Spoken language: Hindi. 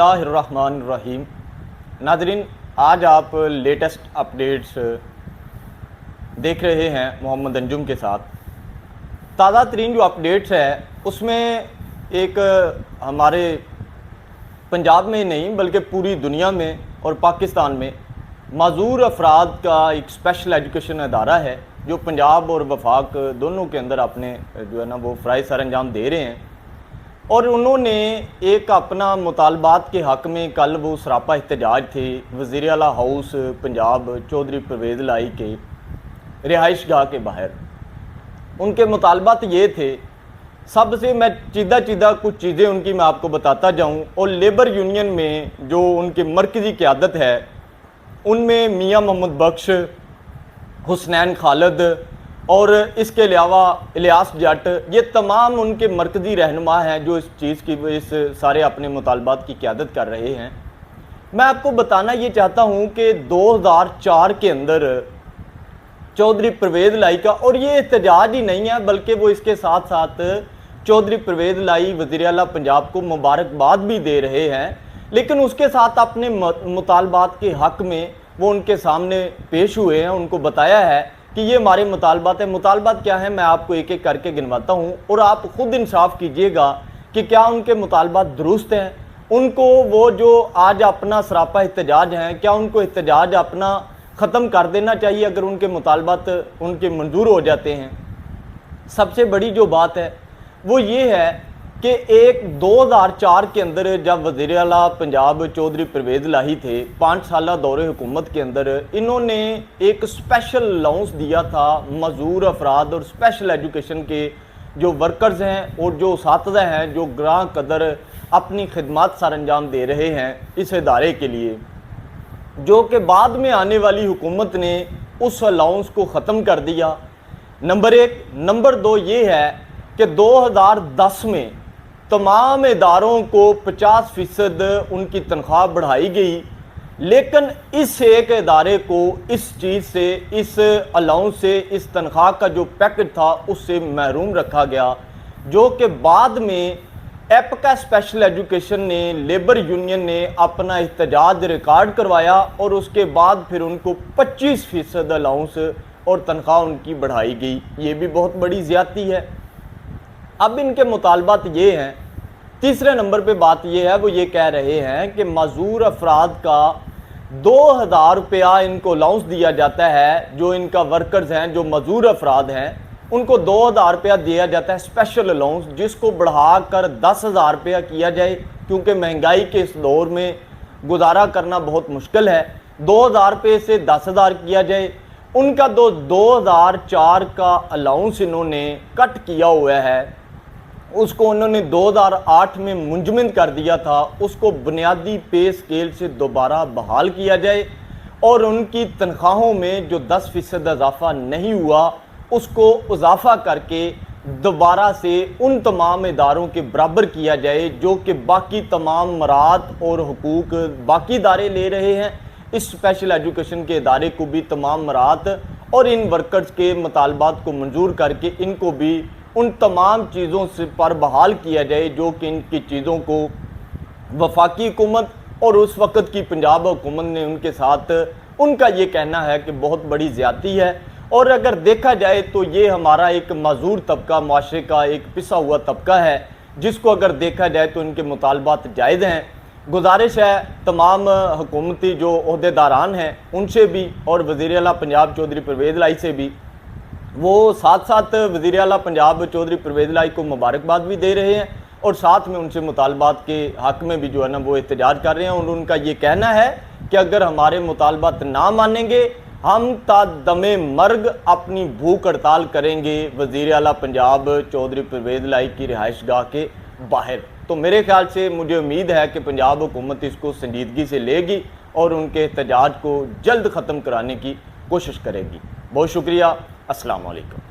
बिस्मिल्लाहिर्रहमानिर्रहीम। नाज़रीन, आज आप लेटेस्ट अपडेट्स देख रहे हैं मोहम्मद अंजुम के साथ। ताज़ा तरीन जो अपडेट्स है उसमें एक हमारे पंजाब में नहीं बल्कि पूरी दुनिया में और पाकिस्तान में माजूर अफराद का एक स्पेशल एजुकेशन अदारा है जो पंजाब और वफाक दोनों के अंदर अपने जो है ना वो फ़राइज़ सर अंजाम दे रहे हैं। और उन्होंने एक अपना मुतालबात के हक़ में कल वो सरापा एहतजाज थे वज़ीर आला हाउस पंजाब चौधरी परवेज़ लाई के रिहाइश गाह के बाहर। उनके मुतालबात ये थे, सबसे मैं चीदा कुछ चीज़ें उनकी मैं आपको बताता जाऊं। और लेबर यूनियन में जो उनकी मरकज़ी क़यादत है उनमें मियाँ मोहम्मद बख्श, हुसनैन खालिद और इसके अलावा इलियास जट, ये तमाम उनके मरकज़ी रहनुमा हैं जो इस चीज़ की इस सारे अपने मुतालबात की क़यादत कर रहे हैं। मैं आपको बताना ये चाहता हूँ कि 2004 के अंदर चौधरी परवेज़ लाई का, और ये एहतजाज ही नहीं है बल्कि वो इसके साथ साथ चौधरी परवेज़ लाई वज़ीर आला पंजाब को मुबारकबाद भी दे रहे हैं, लेकिन उसके साथ अपने मुतालबात के हक़ में वो उनके सामने पेश हुए हैं। उनको बताया है कि ये हमारे मुतालबात है। मुतालबात क्या है मैं आपको एक एक करके गिनवाता हूँ और आप ख़ुद इंसाफ कीजिएगा कि क्या उनके मुतालबात दुरुस्त हैं। उनको वो जो आज अपना सरापा एहतजाज हैं, क्या उनको एहतजाज अपना ख़त्म कर देना चाहिए अगर उनके मुतालबात उनके मंजूर हो जाते हैं। सबसे बड़ी जो बात है वो ये है कि एक 2004 के अंदर जब वज़ीर आला पंजाब चौधरी परवेज़ लाई थे 5 साला दौरे हुकूमत के अंदर, इन्होंने एक स्पेशल अलाउंस दिया था मजूर अफराद और स्पेशल एजुकेशन के जो वर्कर्स हैं और जो उसातिज़ा हैं जो ग्रां कदर अपनी खिदमत सर अंजाम दे रहे हैं इस इदारे के लिए, जो कि बाद में आने वाली हुकूमत ने उस अलाउंस को ख़त्म कर दिया। नंबर 1। नंबर 2 ये है कि 2010 में तमाम इदारों को 50% उनकी तनख्वाह बढ़ाई गई, लेकिन इस एक इदारे को इस चीज़ से, इस अलाउंस से, इस तनख्वाह का जो पैकेज था उससे महरूम रखा गया, जो कि बाद में एपका स्पेशल एजुकेशन ने, लेबर यूनियन ने अपना एहतजाज रिकॉर्ड करवाया और उसके बाद फिर उनको 25% अलाउंस और तनख्वाह उनकी बढ़ाई गई। ये भी बहुत बड़ी ज़्यादती है। अब इनके मुतालबात ये हैं, तीसरे नंबर पे बात ये है, वो ये कह रहे हैं कि मजूर अफराद का 2000 रुपया इनको अलाउंस दिया जाता है। जो इनका वर्कर्स हैं, जो मजूर अफराद हैं, उनको 2000 रुपया दिया जाता है स्पेशल अलाउंस, जिसको बढ़ाकर 10,000 रुपया किया जाए क्योंकि महंगाई के इस दौर में गुजारा करना बहुत मुश्किल है। 2000 रुपये से 10,000 किया जाए। उनका 2004 का अलाउंस इन्होंने कट किया हुआ है, उसको उन्होंने 2008 में मुंजमद कर दिया था, उसको बुनियादी पे स्केल से दोबारा बहाल किया जाए और उनकी तनख्वाहों में जो 10% इजाफा नहीं हुआ उसको इजाफा करके दोबारा से उन तमाम इदारों के बराबर किया जाए जो कि बाकी तमाम मरात और हुकूक बाकी इदारे ले रहे हैं। इस स्पेशल एजुकेशन के इदारे को भी तमाम मरात और इन वर्कर्स के मुतालबात को मंजूर करके इनको भी उन तमाम चीज़ों से पर बहाल किया जाए जो कि इनकी चीज़ों को वफाकी हुकूमत और उस वक़्त की पंजाब हुकूमत ने उनके साथ, उनका ये कहना है कि बहुत बड़ी ज़्यादती है। और अगर देखा जाए तो ये हमारा एक माजूर तबका, माशरे का एक पिसा हुआ तबका है, जिसको अगर देखा जाए तो इनके मुतालबात जायज़ हैं। गुजारिश है तमाम हुकूमती जो ओहदेदारान हैं उनसे भी और वज़ीर आला पंजाब चौधरी परवेज़ लाई से भी, वो साथ साथ वज़ीर आला पंजाब चौधरी परवेज़ लाई को मुबारकबाद भी दे रहे हैं और साथ में उनसे मुतालबात के हक़ में भी जो है ना वो एहतजाज कर रहे हैं। और उनका ये कहना है कि अगर हमारे मुतालबात ना मानेंगे हम ता दमे मर्ग अपनी भूख हड़ताल करेंगे वज़ीर आला पंजाब चौधरी परवेज़ लाई की रिहाइश गाह के बाहर। तो मेरे ख्याल से मुझे उम्मीद है कि पंजाब हुकूमत इसको संजीदगी से लेगी और उनके एहतजाज को जल्द ख़त्म कराने की कोशिश करेगी। बहुत शुक्रिया। अस्सलाम वालेकुम।